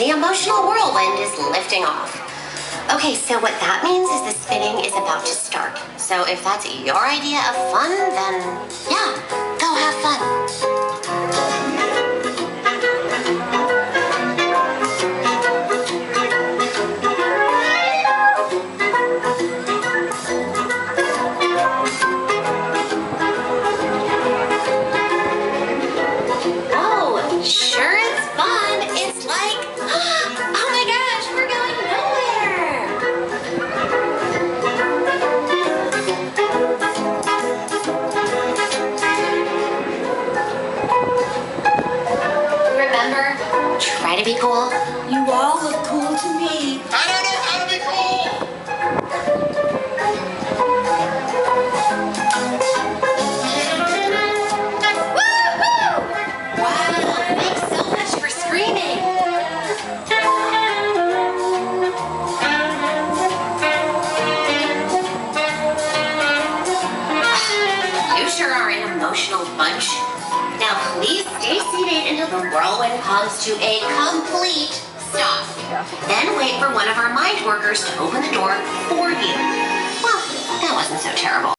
the emotional whirlwind is lifting off. Okay, so what that means is the spinning is about to start. So if that's your idea of fun, then yeah, go have fun. Sure is fun. It's like, oh my gosh, we're going nowhere. Remember, try to be cool. You all look cool to me. I don't know how to be cool. Emotional bunch. Now please stay seated until the whirlwind comes to a complete stop. Then wait for one of our mind workers to open the door for you. Well, that wasn't so terrible.